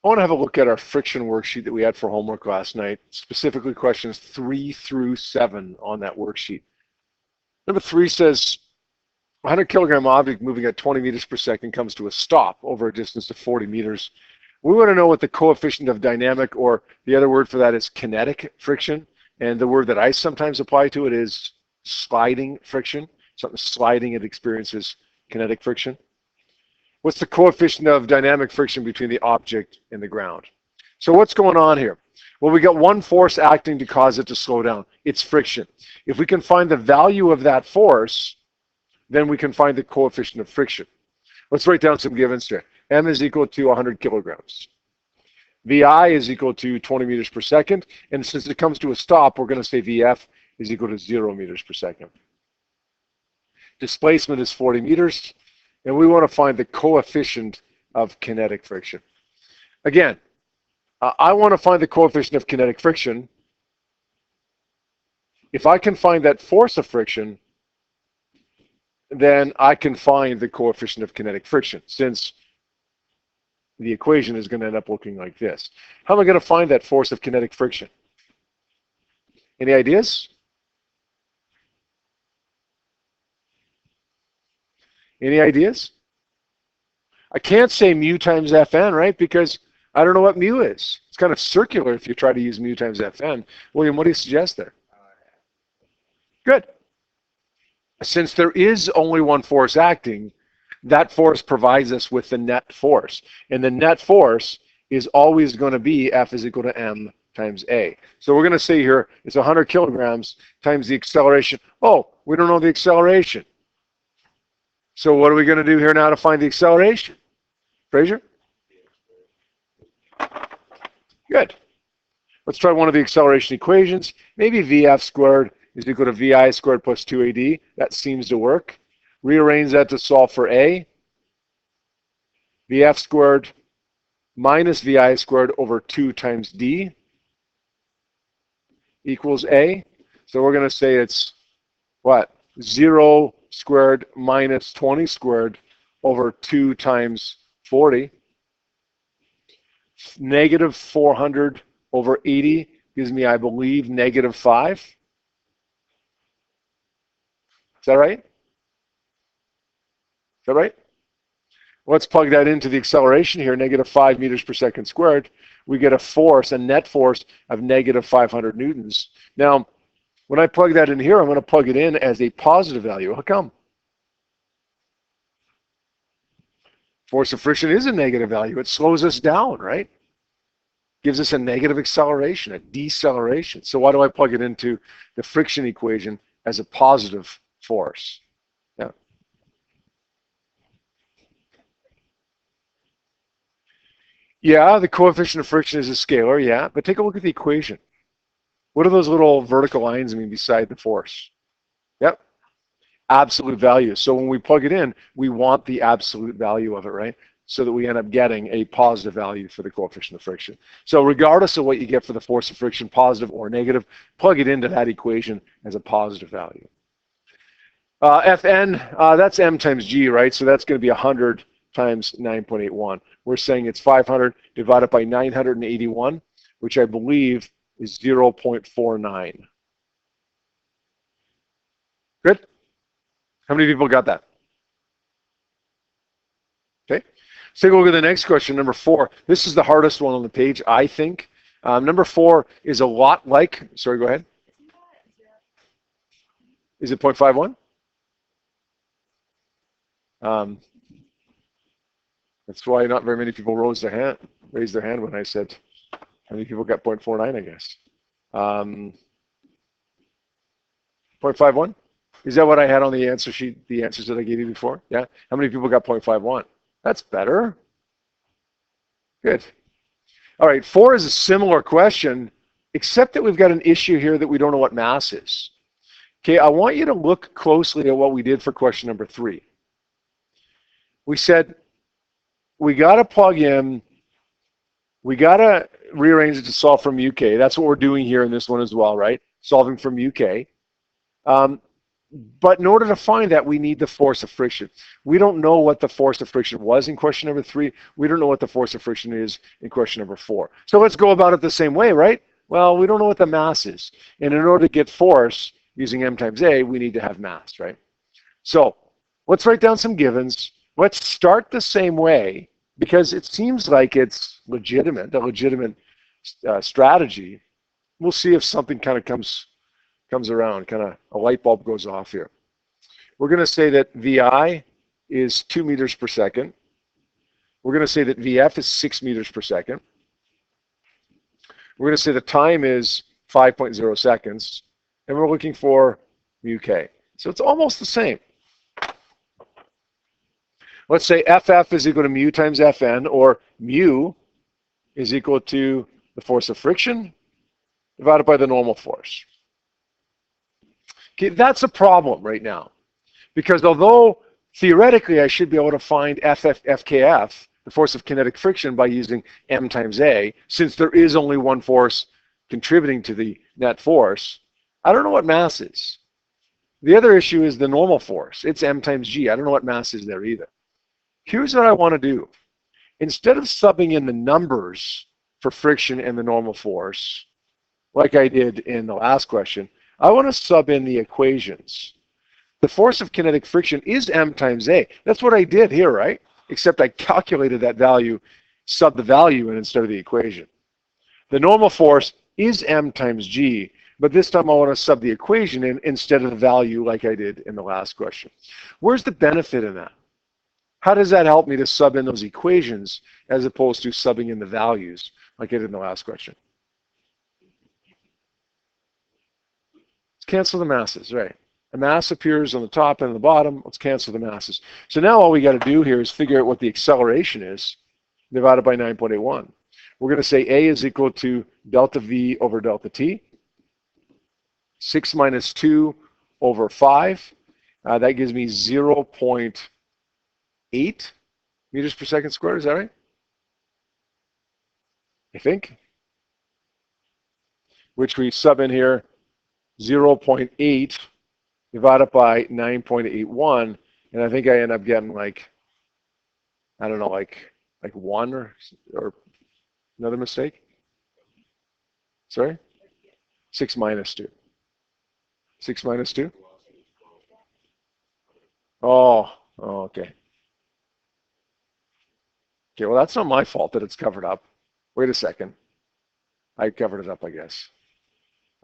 I want to have a look at our friction worksheet that we had for homework last night, specifically questions 3 through 7 on that worksheet. Number 3 says, a 100 kilogram object moving at 20 meters per second comes to a stop over a distance of 40 meters. We want to know what the coefficient of dynamic, or the other word for that is kinetic friction. And the word that I sometimes apply to it is sliding friction. Something sliding, it experiences kinetic friction. What's the coefficient of dynamic friction between the object and the ground? So what's going on here? Well, we got one force acting to cause it to slow down. It's friction. If we can find the value of that force, then we can find the coefficient of friction. Let's write down some givens here. M is equal to 100 kilograms. VI is equal to 20 meters per second. And since it comes to a stop, we're going to say VF is equal to 0 meters per second. Displacement is 40 meters. And we want to find the coefficient of kinetic friction. Again, I want to find the coefficient of kinetic friction. If I can find that force of friction, then I can find the coefficient of kinetic friction, since the equation is going to end up looking like this. How am I going to find that force of kinetic friction? Any ideas? Any ideas? I can't say mu times Fn, right? Because I don't know what mu is. It's kind of circular if you try to use mu times Fn. William, what do you suggest there? Good. Since there is only one force acting, that force provides us with the net force. And the net force is always going to be F is equal to M times A. So we're going to say here it's 100 kilograms times the acceleration. Oh, we don't know the acceleration. So what are we going to do here now to find the acceleration? Fraser? Good. Let's try one of the acceleration equations. Maybe VF squared is equal to VI squared plus 2AD. That seems to work. Rearrange that to solve for A. VF squared minus VI squared over 2 times D equals A. So we're going to say it's what? 0 squared minus 20 squared over 2 times 40. Negative 400 over 80 gives me, I believe, negative 5. Is that right? Is that right? Let's plug that into the acceleration here, negative 5 meters per second squared. We get a force, a net force of negative 500 newtons. Now, when I plug that in here, I'm going to plug it in as a positive value. How come? Force of friction is a negative value. It slows us down, right? Gives us a negative acceleration, a deceleration. So why do I plug it into the friction equation as a positive force? Yeah. Yeah, the coefficient of friction is a scalar, yeah. But take a look at the equation. What do those little vertical lines mean beside the force? Yep. Absolute value. So when we plug it in, we want the absolute value of it, right? So that we end up getting a positive value for the coefficient of friction. So regardless of what you get for the force of friction, positive or negative, plug it into that equation as a positive value. Fn, that's m times g, right? So that's going to be 100 times 9.81. We're saying it's 500 divided by 981, which I believe is 0.49. Good? How many people got that? Okay. Let's take a look at the next question, number 4. This is the hardest one on the page, I think. Number 4 is a lot like, sorry, go ahead. Is it 0.51? That's why not very many people raised their hand when I said how many people got 0.49, I guess. 0.51? Is that what I had on the answer sheet, the answers that I gave you before? Yeah? How many people got 0.51? That's better. Good. All right, 4 is a similar question, except that we've got an issue here that we don't know what mass is. Okay, I want you to look closely at what we did for question number 3. We said we got to plug in, we got to rearrange it to solve from UK. That's what we're doing here in this one as well, right? Solving from UK. But in order to find that, we need the force of friction. We don't know what the force of friction was in question number 3. We don't know what the force of friction is in question number 4. So let's go about it the same way, right? Well, we don't know what the mass is. And in order to get force using m times a, we need to have mass, right? So let's write down some givens. Let's start the same way because it seems like it's legitimate, a legitimate strategy. We'll see if something kind of comes around, kind of a light bulb goes off here. We're going to say that VI is 2 meters per second. We're going to say that VF is 6 meters per second. We're going to say the time is 5.0 seconds. And we're looking for mu k. So it's almost the same. Let's say FF is equal to mu times Fn, or mu is equal to the force of friction divided by the normal force. Okay, that's a problem right now. Because although theoretically I should be able to find FKF, the force of kinetic friction, by using m times a, since there is only one force contributing to the net force, I don't know what mass is. The other issue is the normal force. It's m times g. I don't know what mass is there either. Here's what I want to do. Instead of subbing in the numbers for friction and the normal force, like I did in the last question, I want to sub in the equations. The force of kinetic friction is m times a. That's what I did here, right? Except I calculated that value, sub the value in instead of the equation. The normal force is m times g, but this time I want to sub the equation in instead of the value like I did in the last question. Where's the benefit in that? How does that help me to sub in those equations as opposed to subbing in the values like I did in the last question? Let's cancel the masses, right? A mass appears on the top and the bottom. Let's cancel the masses. So now all we got to do here is figure out what the acceleration is divided by 9.81. We're going to say A is equal to delta V over delta T. 6 minus 2 over 5. That gives me 0.8 meters per second squared. Is that right? I think. Which we sub in here, 0.8 divided by 9.81. And I think I end up getting like, I don't know, like 1 or another mistake. Sorry? 6 minus 2. 6 minus 2? Oh, okay. Okay, well, that's not my fault that it's covered up. Wait a second. I covered it up, I guess.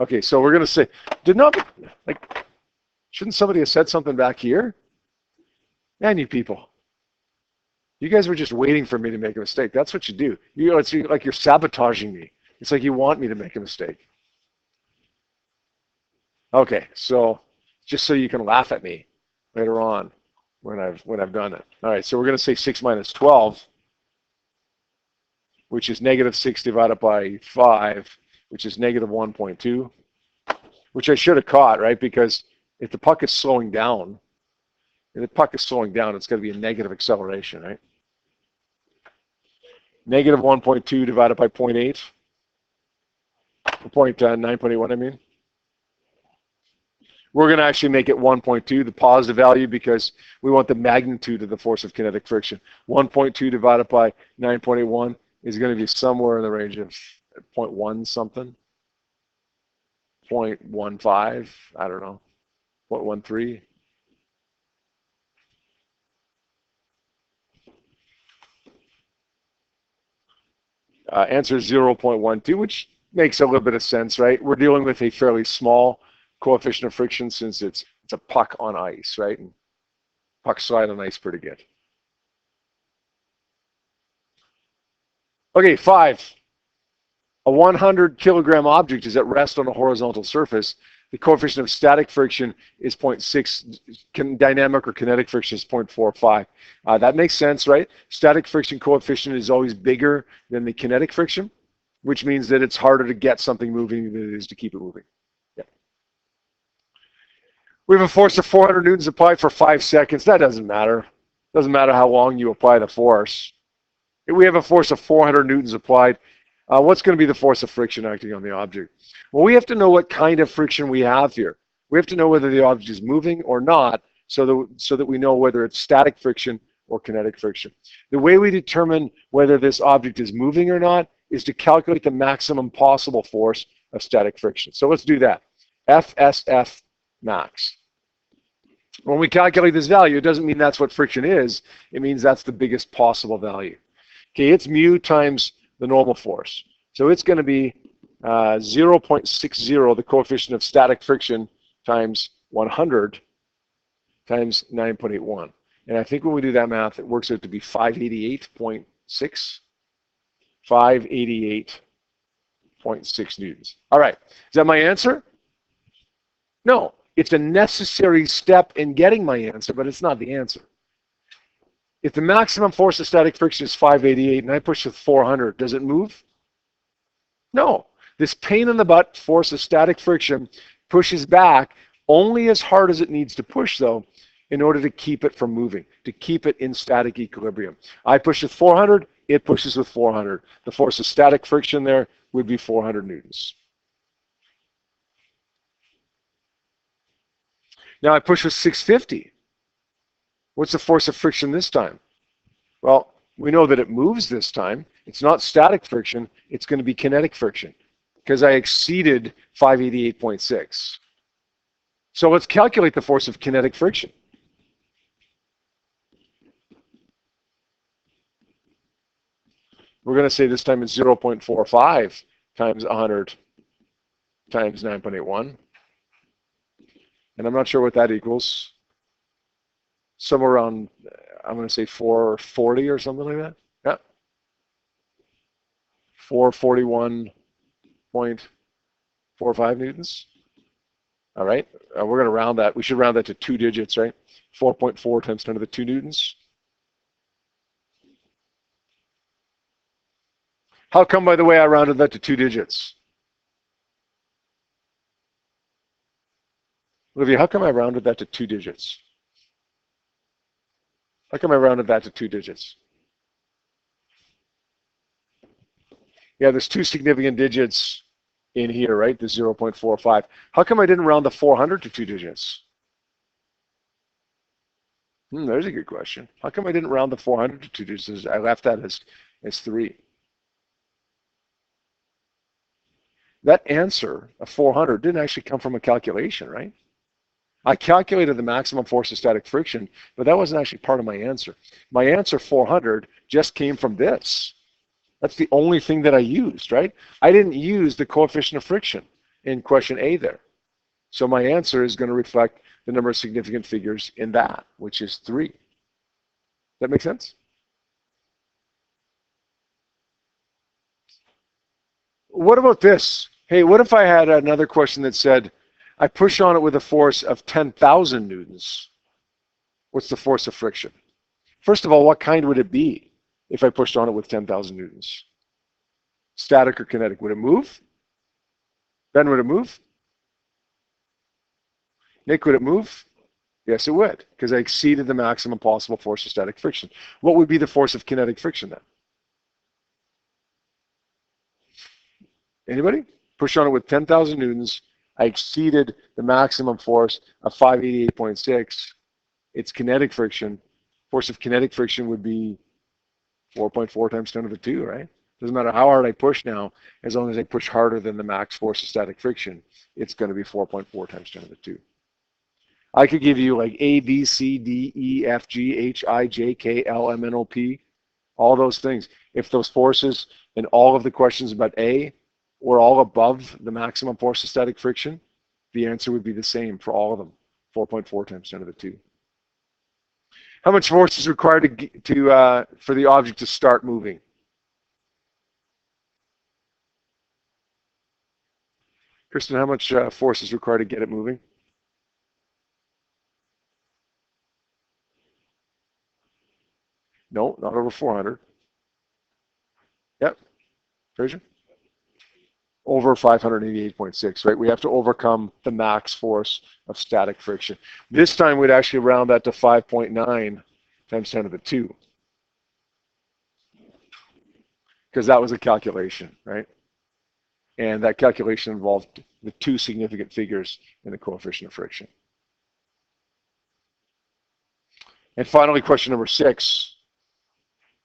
Okay, so we're going to say, shouldn't somebody have said something back here? Man, you people. You guys were just waiting for me to make a mistake. That's what you do. It's like you're sabotaging me. It's like you want me to make a mistake. Okay, so just so you can laugh at me later on when I've done it. All right, so we're going to say 6 minus 12, which is negative 6 divided by 5, which is negative 1.2, which I should have caught, right? Because if the puck is slowing down, it's got to be a negative acceleration, right? Negative 1.2 divided by 0.8, 9.81, I mean. We're going to actually make it 1.2, the positive value, because we want the magnitude of the force of kinetic friction. 1.2 divided by 9.81 is going to be somewhere in the range of 0.1 something, 0.15, I don't know, 0.13. Answer is 0.12, which makes a little bit of sense, right? We're dealing with a fairly small coefficient of friction since it's a puck on ice, right? And pucks slide on ice pretty good. Okay, 5. A 100 kilogram object is at rest on a horizontal surface. The coefficient of static friction is 0.6. Dynamic or kinetic friction is 0.45. That makes sense, right? Static friction coefficient is always bigger than the kinetic friction, which means that it's harder to get something moving than it is to keep it moving. Yeah. We have a force of 400 newtons applied for 5 seconds. That doesn't matter. Doesn't matter how long you apply the force. We have a force of 400 newtons applied. What's going to be the force of friction acting on the object? Well, we have to know what kind of friction we have here. We have to know whether the object is moving or not so that we know whether it's static friction or kinetic friction. The way we determine whether this object is moving or not is to calculate the maximum possible force of static friction. So let's do that. FSF max. When we calculate this value, it doesn't mean that's what friction is. It means that's the biggest possible value. Okay, it's mu times the normal force. So it's going to be 0.60, the coefficient of static friction, times 100 times 9.81. And I think when we do that math, it works out to be 588.6. 588.6 newtons. All right, is that my answer? No, it's a necessary step in getting my answer, but it's not the answer. If the maximum force of static friction is 588 and I push with 400, does it move? No. This pain in the butt force of static friction pushes back only as hard as it needs to push, though, in order to keep it from moving, to keep it in static equilibrium. I push with 400, it pushes with 400. The force of static friction there would be 400 newtons. Now I push with 650. What's the force of friction this time? Well, we know that it moves this time. It's not static friction, it's going to be kinetic friction because I exceeded 588.6. So let's calculate the force of kinetic friction. We're going to say this time it's 0.45 times 100 times 9.81. And I'm not sure what that equals. Somewhere around, I'm going to say 440 or something like that. Yeah. 441.45 newtons. All right. We're going to round that. We should round that to 2 digits, right? 4.4 times 10 to the 2 newtons. How come, by the way, I rounded that to 2 digits? Olivia, how come I rounded that to 2 digits? How come I rounded that to 2 digits? Yeah, there's 2 significant digits in here, right? The 0.45. How come I didn't round the 400 to 2 digits? There's a good question. How come I didn't round the 400 to 2 digits? I left that as 3. That answer of 400 didn't actually come from a calculation, right? I calculated the maximum force of static friction, but that wasn't actually part of my answer. My answer, 400, just came from this. That's the only thing that I used, right? I didn't use the coefficient of friction in question A there. So my answer is going to reflect the number of significant figures in that, which is 3. That make sense? What about this? Hey, what if I had another question that said, I push on it with a force of 10,000 newtons. What's the force of friction? First of all, what kind would it be if I pushed on it with 10,000 newtons? Static or kinetic? Would it move? Ben, would it move? Nick, would it move? Yes, it would, because I exceeded the maximum possible force of static friction. What would be the force of kinetic friction then? Anybody? Push on it with 10,000 newtons. I exceeded the maximum force of 588.6. It's kinetic friction. Force of kinetic friction would be 4.4 times 10 to the 2, right? Doesn't matter how hard I push now, as long as I push harder than the max force of static friction, it's going to be 4.4 times 10 to the 2. I could give you like A, B, C, D, E, F, G, H, I, J, K, L, M, N, O, P, all those things. If those forces in all of the questions about A were all above the maximum force of static friction, the answer would be the same for all of them, 4.4 times 10 to the 2. How much force is required for the object to start moving? Kristen, how much force is required to get it moving? No, not over 400. Yep. Fraser? Over 588.6, right? We have to overcome the max force of static friction. This time we'd actually round that to 5.9 times 10 to the 2. Because that was a calculation, right? And that calculation involved the two significant figures in the coefficient of friction. And finally, question number 6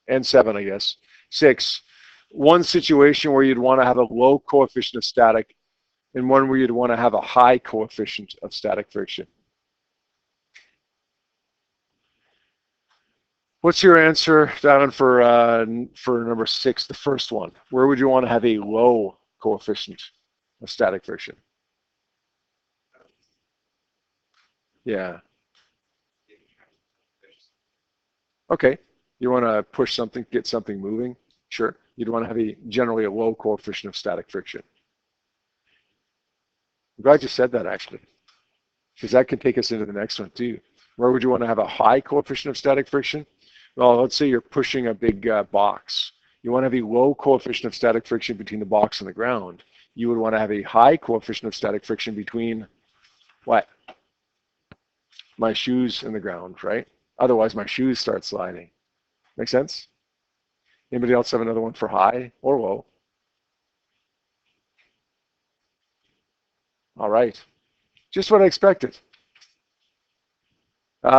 and 7, I guess. 6, one situation where you'd want to have a low coefficient of static and one where you'd want to have a high coefficient of static friction. What's your answer, Donovan, for number 6, the first one? Where would you want to have a low coefficient of static friction? Yeah. Okay. You want to push something, get something moving? Sure. You'd want to have generally a low coefficient of static friction. I'm glad you said that, actually, because that could take us into the next one, too. Where would you want to have a high coefficient of static friction? Well, let's say you're pushing a big box. You want to have a low coefficient of static friction between the box and the ground. You would want to have a high coefficient of static friction between what? My shoes and the ground, right? Otherwise, my shoes start sliding. Make sense? Anybody else have another one for high or low? All right. Just what I expected.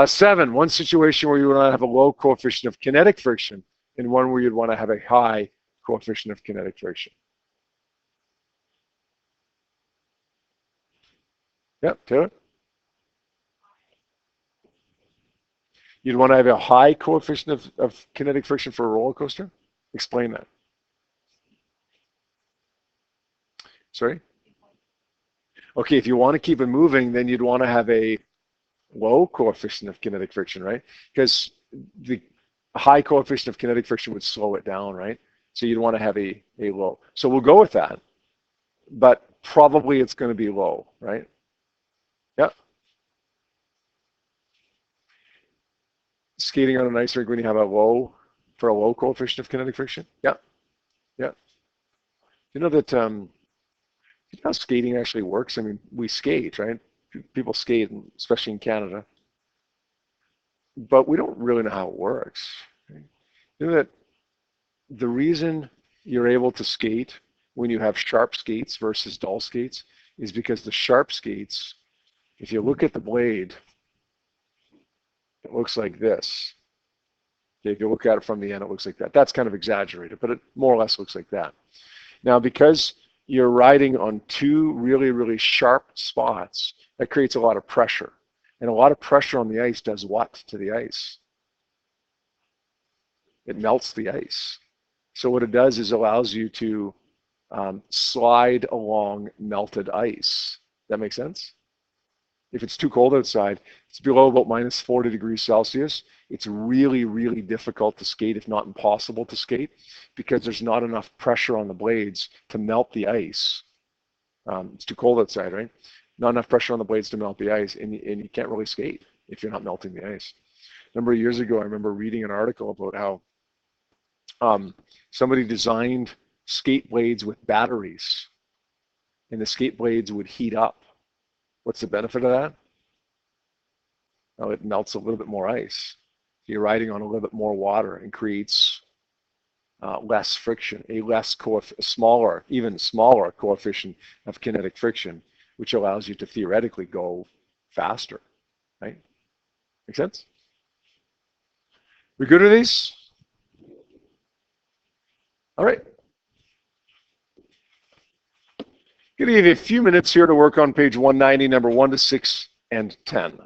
7, one situation where you want to have a low coefficient of kinetic friction and one where you'd want to have a high coefficient of kinetic friction. Yep, Taylor? You'd want to have a high coefficient of kinetic friction for a roller coaster? Explain that. Sorry? Okay, if you want to keep it moving, then you'd want to have a low coefficient of kinetic friction, right? Because the high coefficient of kinetic friction would slow it down, right? So you'd want to have a low. So we'll go with that, but probably it's going to be low, right? Yep. Skating on an ice rink when you have a low coefficient of kinetic friction? Yeah. Yeah. You know that how skating actually works? I mean, we skate, right? People skate, especially in Canada, but we don't really know how it works. Right? You know that the reason you're able to skate when you have sharp skates versus dull skates is because the sharp skates, if you look at the blade, it looks like this. Okay, if you look at it from the end, it looks like that. That's kind of exaggerated, but it more or less looks like that. Now, because you're riding on two really, really sharp spots, that creates a lot of pressure. And a lot of pressure on the ice does what to the ice? It melts the ice. So what it does is allows you to slide along melted ice. That make sense? If it's too cold outside, it's below about minus 40 degrees Celsius. It's really, really difficult to skate, if not impossible to skate, because there's not enough pressure on the blades to melt the ice. It's too cold outside, right? Not enough pressure on the blades to melt the ice, and you can't really skate if you're not melting the ice. A number of years ago, I remember reading an article about how somebody designed skate blades with batteries, and the skate blades would heat up. What's the benefit of that? Well, it melts a little bit more ice. You're riding on a little bit more water and creates less friction, even smaller coefficient of kinetic friction, which allows you to theoretically go faster, right? Make sense? We good with these? All right. Going to give you a few minutes here to work on page 190, number 1 to 6 and 10.